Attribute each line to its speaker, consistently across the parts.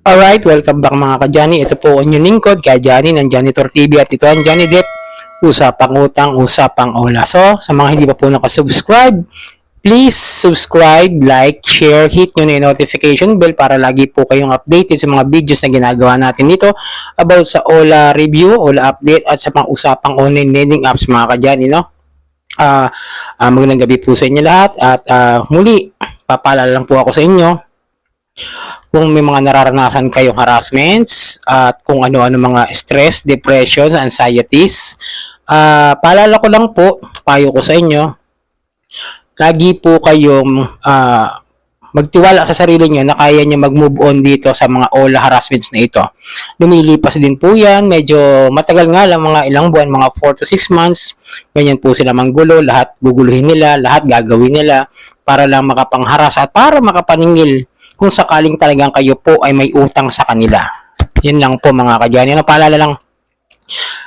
Speaker 1: Alright, welcome back mga ka-Johnny. Ito po ang inyong lingkod, ka-Johnny ng Janitor TV at ito ang Johnny Depp, usapang utang, usapang ola. So, sa mga hindi pa po nakasubscribe, please subscribe, like, share, hit nyo na yung notification bell para lagi po kayong updated sa mga videos na ginagawa natin dito about sa ola review, ola update at sa pang usapang online lending apps mga ka-Johnny, no? Magandang gabi po sa inyo lahat at muli, papaalala lang po ako sa inyo kung may mga nararanasan kayong harassments at kung ano-ano mga stress, depression, anxieties. Paalala ko lang po, payo ko sa inyo, lagi po kayong magtiwala sa sarili nyo na kaya nyo mag-move on dito sa mga ola harassments na ito. Lumilipas din po yan, medyo matagal nga lang, mga ilang buwan, mga 4 to 6 months, ganyan po sila manggulo, lahat guguluhin nila, lahat gagawin nila para lang makapangharas at para makapaningil kung sakaling talagang kayo po ay may utang sa kanila. Yun lang po mga ka-Johnny. Paalala lang,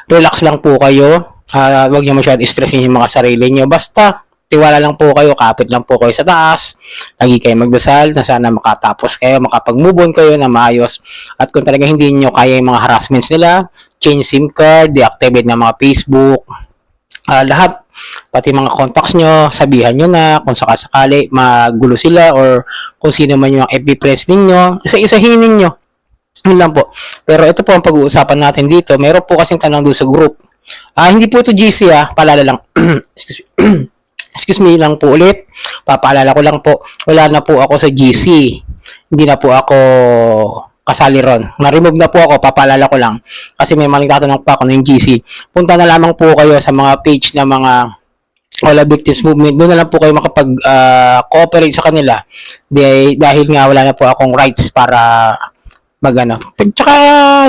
Speaker 1: relax lang po kayo. Huwag nyo masyadong stressin yung mga sarili nyo. Basta, tiwala lang po kayo, kapit lang po kayo sa taas. Lagi kayo magdasal na sana makatapos kayo, makapag-move on kayo na maayos. At kung talaga hindi nyo kaya yung mga harassments nila, change SIM card, deactivate na mga Facebook, lahat, pati mga contacts nyo, sabihan nyo na kung sakasakali magulo sila or kung sino man yung FB friends ninyo, isa-isahin ninyo. Yun lang po. Pero ito po ang pag-uusapan natin dito. Meron po kasing tanong doon sa group. Hindi po ito GC paalala lang. Excuse me lang po ulit. Papaalala ko lang po, wala na po ako sa GC. Hindi na po ako kasali ron. Na-remove na po ako, papaalala ko lang. Kasi may mga nagtatanong pa ako ng GC. Punta na lamang po kayo sa mga page na mga Ola Victims Movement. Doon na lang po kayo makapag-cooperate sa kanila. Dahil nga wala na po akong rights para magano. Tsaka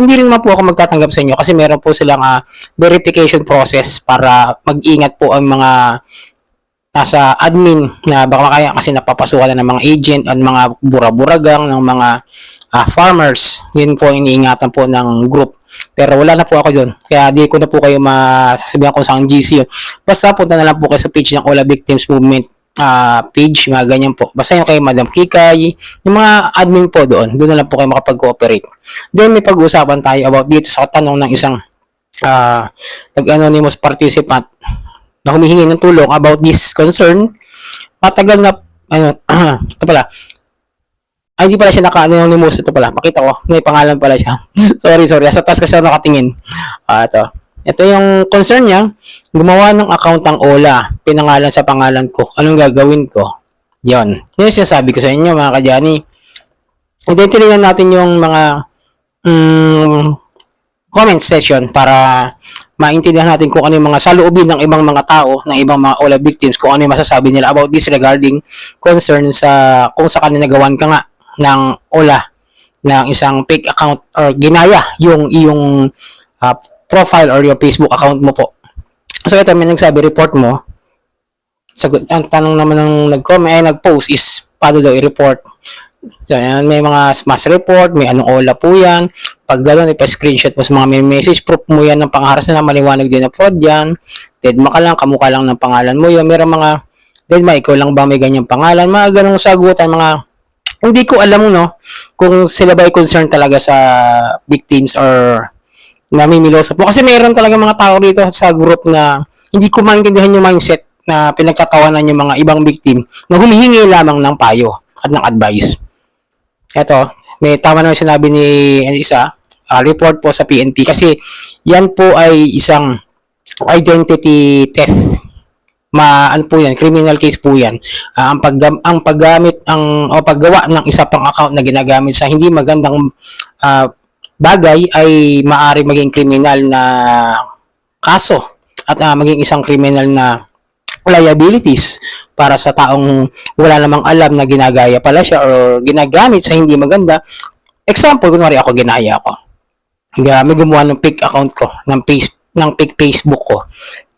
Speaker 1: hindi rin naman po ako magtatanggap sa inyo kasi meron po silang verification process para mag-ingat po ang mga nasa admin na baka kaya kasi napapasukan na ng mga agent at mga buraburagang ng mga farmers. Yun po iniingatan po ng group. Pero wala na po ako doon. Kaya di ko na po kayo masasabihan kung saan GC yun. Basta punta na lang po kayo sa page ng Ola Victims Movement page, mga ganyan po. Basta yung kay Madam Kikay, yung mga admin po doon. Doon na lang po kayo makapag-cooperate. Then may pag-uusapan tayo about dito sa tanong ng isang nag-anonymous participant na humihingi ng tulong about this concern. Matagal na, ito pala, hindi pala siya naka-anonymous. Ito pala, pakita ko, may pangalan pala siya. sorry, sa taas kasi ako nakatingin. Ito yung concern niya, gumawa ng account ng Ola, pinangalan sa pangalan ko. Anong gagawin ko? Yun yung sinasabi ko sa inyo mga ka-Johnny. Then tinignan natin yung mga comment section para maintindihan natin kung ano yung mga saloobin ng ibang mga tao, ng ibang mga Ola victims, kung ano yung masasabi nila about this regarding concern sa kung sa kanila nagawan ka nga ng Ola ng isang fake account or ginaya yung iyong profile or yung Facebook account mo po. So ito, may nagsabi, report mo. Sagot, ang tanong naman ng nag-comment, nag-post is paano daw i-report. So yan, may mga mass report, may anong Ola po yan. Pag gano'n, ipa-screenshot mo sa mga may message, proof mo yan ng pangharas na maliwanag din na fraud yan. Deadma ka lang, kamukha lang ng pangalan mo yun. Meron mga, deadma, ikaw lang ba may ganyang pangalan? Mga ganong sagutan, mga, hindi ko alam no, kung sila ba ay concerned talaga sa victims or namimilosa po. Kasi meron talaga mga tao dito sa group na hindi ko maintindihan yung mindset na pinagtatawanan yung mga ibang victim na humihingi lamang ng payo at ng advice. Eto, may tama naman sinabi ni isa, report po sa PNP kasi yan po ay isang identity theft. Ano po yan, criminal case po yan. Ang paggawa ng isa pang account na ginagamit sa hindi magandang bagay ay maaari maging kriminal na kaso at maging isang kriminal na liabilities para sa taong wala namang alam na ginagaya pala siya or ginagamit sa hindi maganda. Example, kunwari ako, ginaya ko. May gumawa ng fake account ko, ng fake Facebook ko.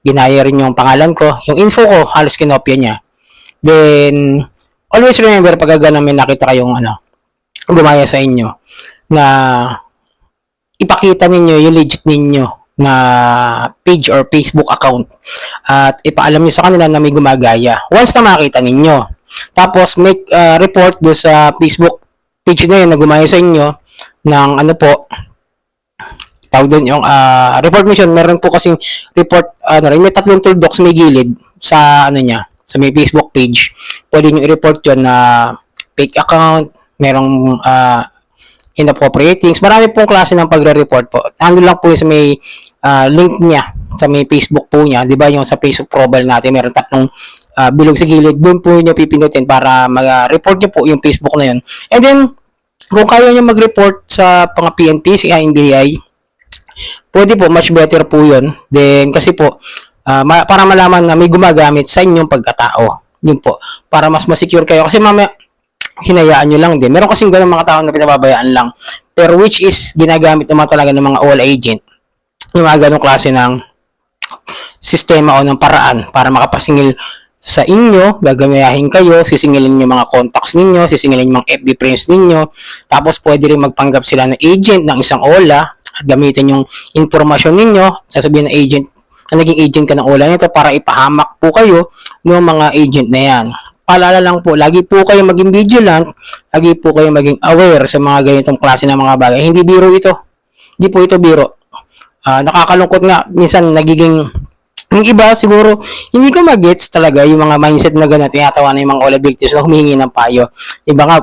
Speaker 1: Ginaya rin yung pangalan ko, yung info ko, halos kinopya niya. Then, always remember pag gano'n may nakita kayong gumaya sa inyo na ipakita ninyo yung legit ninyo na page or Facebook account at ipaalam nyo sa kanila na may gumagaya once na makita ninyo. Tapos make report do sa Facebook page na yun na gumaya sa inyo ng ano po, tawag doon yung report mission. Meron po kasing report, may tatlong toolbox may gilid sa ano niya, sa may Facebook page. Pwede nyo i-report yun na fake account, merong inappropriate things. Marami pong klase ng pagre-report po. Ano lang po yung sa may link niya sa may Facebook po niya, 'di ba? Yung sa Facebook profile natin, meron tatlong bilog sa gilid. Doon po niyo pipindutin para mag-report niyo po yung Facebook na yun. And then kung kaya niyo mag-report sa mga PNP, si NBI, pwede po, much better po yun. Then kasi po para malaman na may gumagamit sa inyong pagkatao. Yun po, para mas ma-secure kayo. Kasi mamaya hinayaan nyo lang din. Meron kasing ganun mga tao na pinababayaan lang. Pero which is ginagamit naman talaga ng mga all agent. Yung mga ganong klase ng sistema o ng paraan para makapasingil sa inyo, gagamayahin kayo, sisingilin yung mga contacts ninyo, sisingilin yung mga FB friends ninyo, tapos pwede rin magpanggap sila ng agent ng isang OLA at gamitin yung informasyon ninyo, sasabihin ng agent na naging agent ka ng OLA nito para ipahamak po kayo ng mga agent na yan. Paalala lang po, lagi po kayo maging vigilant, lagi po kayo maging aware sa mga ganitong klase ng mga bagay. Hindi biro ito. Hindi po ito biro. Nakakalungkot nga, minsan nagiging yung iba siguro, hindi ko mag-gets talaga yung mga mindset na gano'n, tinatawa na yung mga OLA victims na humihingi ng payo. Iba nga,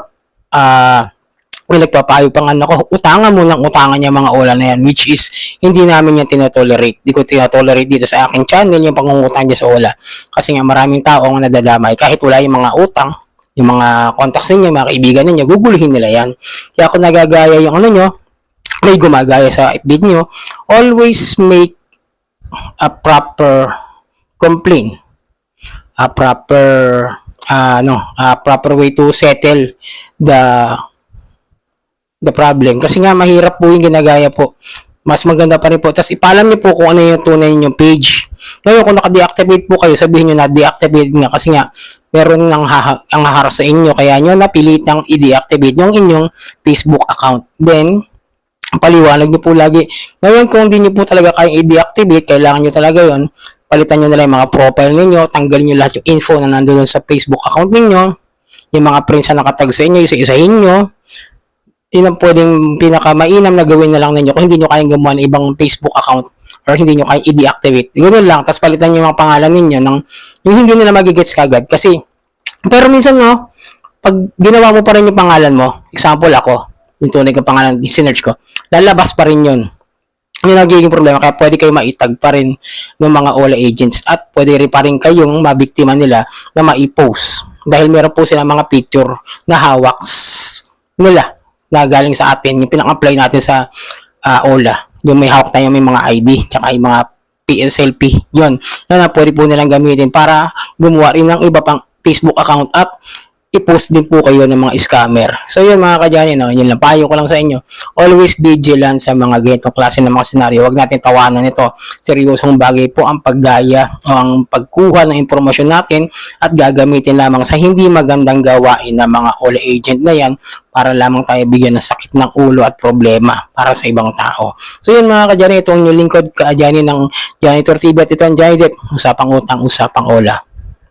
Speaker 1: may nagpapayo pang ko, utangan mo ng utangan niya mga OLA na yan, which is, hindi namin yan tinotolerate. Hindi ko tinotolerate dito sa aking channel yung pangungutang niya sa OLA. Kasi nga maraming tao ang nadadamay, kahit wala yung mga utang, yung mga contacts ninyo, mga kaibigan ninyo, guguluhin nila yan. Kaya kung nagagaya yung ano nyo, may gumagaya sa FB nyo, always make a proper complaint, a proper way to settle the problem. Kasi nga mahirap po yung ginagaya po. Mas maganda pa rin po. Tapos ipalam niyo po kung ano yung tunay ninyong page. Ngayon kung naka-deactivate po kayo, sabihin niyo na deactivate nga kasi nga meron ang haharas sa inyo, kaya nyo napilitang i-deactivate yung inyong Facebook account. Then paliwanag nyo po lagi. Ngayon, kung hindi nyo po talaga kayang i-deactivate, kailangan nyo talaga yon, palitan nyo na lang yung mga profile ninyo, tanggalin nyo lahat yung info na nandoon sa Facebook account ninyo, yung mga prints na nakatag sa inyo, isa-isahin nyo. Yun ang pwedeng pinakamainam na gawin na lang ninyo kung hindi nyo kayang gumawa ng ibang Facebook account or hindi nyo kayang i-deactivate. Ganoon lang, tapos palitan nyo yung mga pangalan ninyo ng yung hindi nila magigets kagad. Kasi, pero minsan no, pag ginawa mo pa rin yung pangalan mo, example ako, yung tunay kong pangalan, sinerch ko, lalabas pa rin yun. Yun ang nagiging problema, kaya pwede kayo maitag pa rin ng mga OLA agents at pwede rin pa rin kayong mabiktima nila na maipost. Dahil meron po sila mga picture na hawak nila na galing sa atin, yung pinang-apply natin sa OLA. Yung may hawak tayo, may mga ID, tsaka yung mga PSLP. Yun na pwede po nilang gamitin para gumawa rin ng iba pang Facebook account at i-post din po kayo ng mga scammer. So yun mga kadyani, no? Yun lang, payo ko lang sa inyo. Always vigilant sa mga ganitong klase ng mga senaryo. Huwag natin tawanan ito. Seryosong bagay po ang paggaya o ang pagkuha ng impormasyon natin at gagamitin lamang sa hindi magandang gawain ng mga OLA agent na yan para lamang tayo bigyan ng sakit ng ulo at problema para sa ibang tao. So yun mga kadyani, ito ang inyong lingkod kadyani ng Janitor TV at ito ang Janidep. Usapang utang, usapang OLA.